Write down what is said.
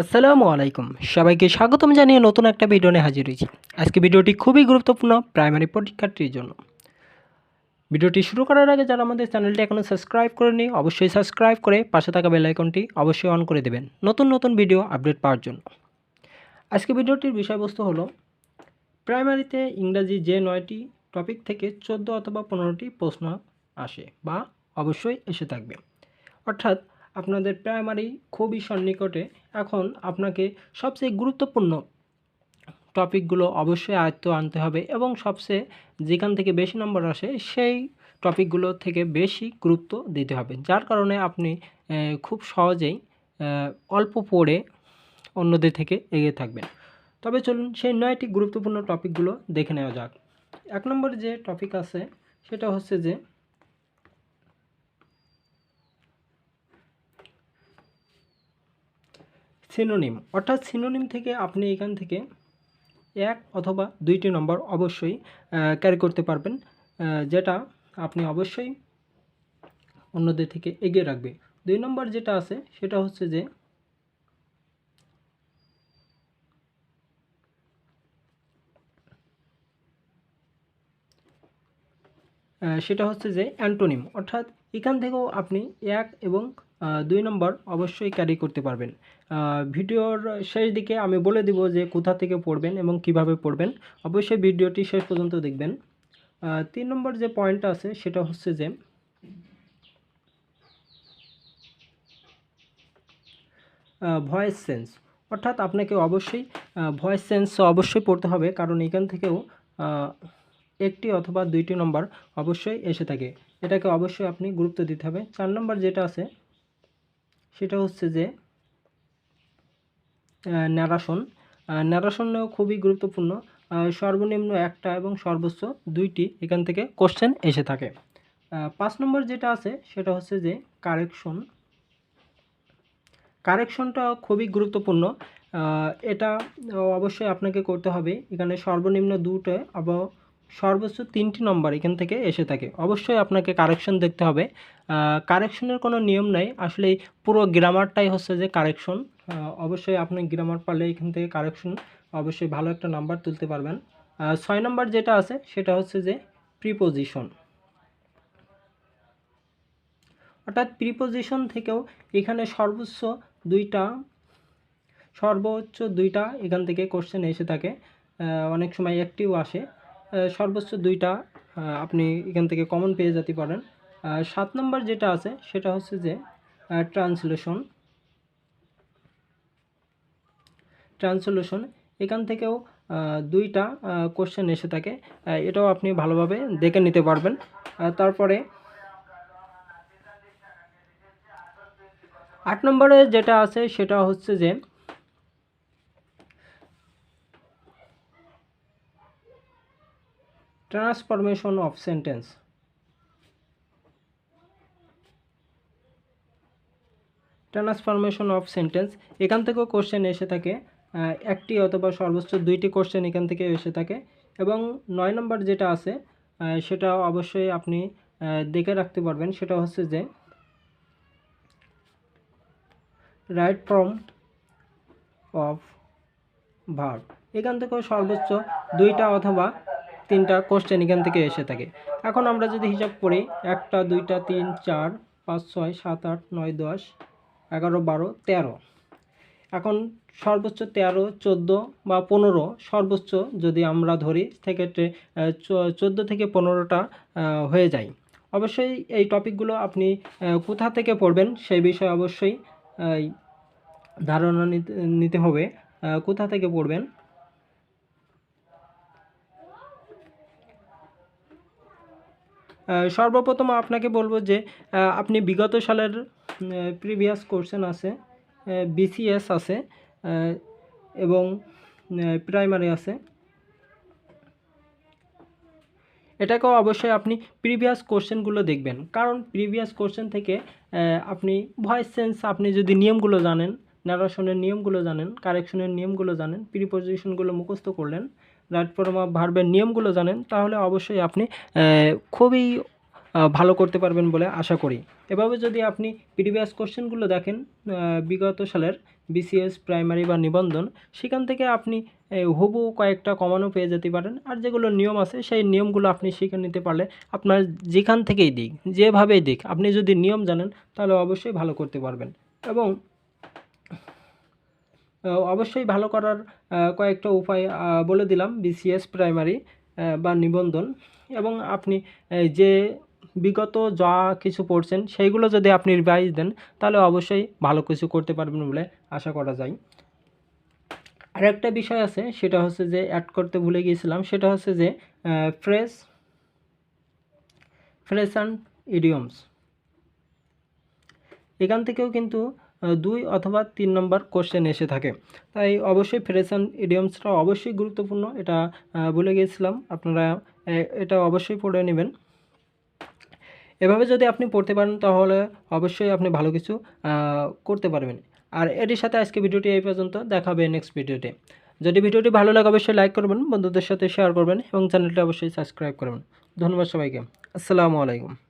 আসসালামু আলাইকুম। সবাইকে স্বাগতম জানিয়ে নতুন একটা ভিডিও নিয়ে হাজির হয়েছি। আজকে ভিডিওটি খুবই গুরুত্বপূর্ণ প্রাইমারি পরীক্ষার্থীর জন্য। ভিডিওটি শুরু করার আগে যারা আমাদের চ্যানেলটি এখনও সাবস্ক্রাইব করেনি অবশ্যই সাবস্ক্রাইব করে পাশে থাকা বেল আইকনটি অবশ্যই অন করে দেবেন নতুন ভিডিও আপডেট পাওয়ার জন্য। আজকে ভিডিওটির বিষয়বস্তু হলো প্রাইমারিতে ইংরাজি যে 9টি টপিক থেকে 14 অথবা 15টি প্রশ্ন আসে বা অবশ্যই এসে থাকবে। অর্থাৎ আপনাদের প্রাইমারি খুবই সন্নিকটে। এখন আপনাকে সবচেয়ে গুরুত্বপূর্ণ টপিকগুলো অবশ্যই আয়ত্ত আনতে হবে এবং সবচেয়ে যেখান থেকে বেশি নম্বর আসে সেই টপিকগুলো থেকে বেশি গুরুত্ব দিতে হবে, যার কারণে আপনি খুব সহজেই অল্প পড়ে অন্যদের থেকে এগিয়ে থাকবেন। তবে চলুন সেই 9টি গুরুত্বপূর্ণ টপিকগুলো দেখে নেওয়া যাক। 1 নম্বর যে টপিক আছে সেটা হচ্ছে যে সিনোনিম। অর্থাৎ সিনোনিম থেকে আপনি এখান থেকে 1 অথবা 2টি নম্বর অবশ্যই ক্যারি করতে পারবেন, যেটা আপনি অবশ্যই অন্যদের থেকে এগিয়ে রাখবে। 2 নম্বর যেটা আছে সেটা হচ্ছে যে অ্যান্টোনিম। অর্থাৎ এখান থেকেও আপনি 1 এবং 2 নম্বর অবশ্যই ক্যারি করতে পারবেন। ভিডিওর শেষ দিকে আমি বলে দিব যে কোথা থেকে পড়বেন এবং কিভাবে পড়বেন। অবশ্যই ভিডিওটি শেষ পর্যন্ত দেখবেন। 3 নম্বর যে পয়েন্টটা আছে সেটা হচ্ছে যে ভয়েস সেন্স। অর্থাৎ আপনাকে অবশ্যই ভয়েস সেন্স অবশ্যই পড়তে হবে, কারণ এখান থেকেও 1টি অথবা 2টি নম্বর অবশ্যই এসে থাকে। এটাকে অবশ্যই আপনি গুরুত্ব দিতে হবে। 4 নম্বর যেটা আছে সেটা হচ্ছে যে ন্যারেশন। ন্যারেশনও খুবই গুরুত্বপূর্ণ। সর্বনিম্ন 1টা এবং সর্বোচ্চ 2টি এখান থেকে কোশ্চেন এসে থাকে। 5 নম্বর যেটা আছে সেটা হচ্ছে যে কারেকশন। কারেকশনটা খুবই গুরুত্বপূর্ণ। এটা অবশ্যই আপনাকে করতে হবে। এখানে সর্বনিম্ন 2টা এবং সর্বোচ্চ 3টি নম্বর এখান থেকে এসে থাকে। অবশ্যই আপনাকে কারেকশন দেখতে হবে। কারেকশনের কোনো নিয়ম নাই। আসলে পুরো গ্রামারটাই হচ্ছে যে কারেকশন। অবশ্যই আপনি গ্রামার পারলে এখান থেকে কারেকশন অবশ্যই ভালো একটা নাম্বার তুলতে পারবেন। 6 নম্বর যেটা আছে সেটা হচ্ছে যে প্রিপোজিশন। অর্থাৎ প্রিপোজিশন থেকেও এখানে সর্বোচ্চ 2টা এখান থেকে কোশ্চেন এসে থাকে। অনেক সময় একটিও আসে। সর্বোচ্চ 2টা আপনি এখান থেকে কমন পেয়ে যেতে পারেন। 7 নম্বর যেটা আছে সেটা হচ্ছে যে ট্রান্সলেশন। এখান থেকেও 2টা কোশ্চেন এসে থাকে। এটাও আপনি ভালোভাবে দেখে নিতে পারবেন। তারপরে 8 নম্বরে যেটা আছে সেটা হচ্ছে যে ট্রান্সফরমেশন অফ সেন্টেন্স। এখান থেকেও কোশ্চেন এসে থাকে। 1টি অথবা সর্বোচ্চ 2টি কোশ্চেন এখান থেকে এসে থাকে। এবং 9 নম্বর যেটা আছে সেটা অবশ্যই আপনি দেখে রাখতে পারবেন। সেটা হচ্ছে যে রাইট ফর্ম অফ ভার্ব। এখান থেকেও সর্বোচ্চ 2টা অথবা 3টা কোশ্চেন এখান থেকে এসে থাকে। এখন আমরা যদি হিসাব করি 1টা 2টা 3 4 5 6 7 8 9 10 11 12 13। এখন সর্বোচ্চ 13 14 বা 15 সর্বোচ্চ যদি আমরা ধরি, সেক্ষেত্রে 14 থেকে 15টা হয়ে যায়। অবশ্যই এই টপিকগুলো আপনি কোথা থেকে পড়বেন সেই বিষয়ে অবশ্যই ধারণা নিতে হবে। কোথা থেকে পড়বেন। সর্বপ্রথম আপনাকে বলবো যে আপনি বিগত সালের প্রিভিয়াস কোশ্চেন আছে, বিসিএস আছে এবং প্রাইমারি আছে। এটাকেও অবশ্যই আপনি প্রিভিয়াস কোশ্চেনগুলো দেখবেন, কারণ প্রিভিয়াস কোশ্চেন থেকে আপনি ভয়েস সেন্স, আপনি যদি নিয়মগুলো জানেন, ন্যারেশনের নিয়মগুলো জানেন, কারেকশনের নিয়মগুলো জানেন, প্রিপোজিশনগুলো মুখস্থ করলেন, রাইট ফর্ম অফ ভার্বের নিয়মগুলো জানেন, তাহলে অবশ্যই আপনি খুবই ভালো করতে পারবেন বলে আশা করি। এভাবে যদি আপনি প্রিভিয়াস কোশ্চেনগুলো দেখেন বিগত সালের বিসিএস প্রাইমারি বা নিবন্ধন, সেখান থেকে আপনি হুবহু কয়েকটা কমানো পেয়ে যেতে পারেন। আর যেগুলো নিয়ম আছে সেই নিয়মগুলো আপনি শিখে নিতে পারলে আপনার যেখান থেকেই দিক, যেভাবেই দিক, আপনি যদি নিয়ম জানেন তাহলে অবশ্যই ভালো করতে পারবেন। এবং অবশ্যই ভালো করার কয়েকটা উপায় বলে দিলাম বিসিএস প্রাইমারি বা নিবন্ধন। এবং আপনি যে বিগত যা কিছু পড়ছেন সেইগুলো যদি আপনি রিভাইজ দেন তাহলে অবশ্যই ভালো কিছু করতে পারবেন বলে আশা করা যায়। আরেকটা বিষয় আছে, সেটা হচ্ছে যে অ্যাড করতে ভুলে গিয়েছিলাম, সেটা হচ্ছে যে ফ্রেজ অ্যান্ড ইডিয়মস। এখান থেকেও কিন্তু 2 অথবা 3 নম্বর কোশ্চেন এসে থাকে। তাই অবশ্যই ফ্রেজ অ্যান্ড ইডিয়মসটা অবশ্যই গুরুত্বপূর্ণ, এটা ভুলে গিয়েছিলাম, আপনারা এটা অবশ্যই পড়ে নেবেন। এভাবে যদি আপনি পড়তে পারেন তাহলে অবশ্যই আপনি ভালো কিছু করতে পারবেন। আর এটির সাথে আজকে ভিডিওটি এই পর্যন্ত, দেখা হবে নেক্সট ভিডিওতে। যদি ভিডিওটি ভালো লাগে অবশ্যই লাইক করবেন, বন্ধুদের সাথে শেয়ার করবেন এবং চ্যানেলটি অবশ্যই সাবস্ক্রাইব করবেন। ধন্যবাদ সবাইকে। আসসালামু আলাইকুম।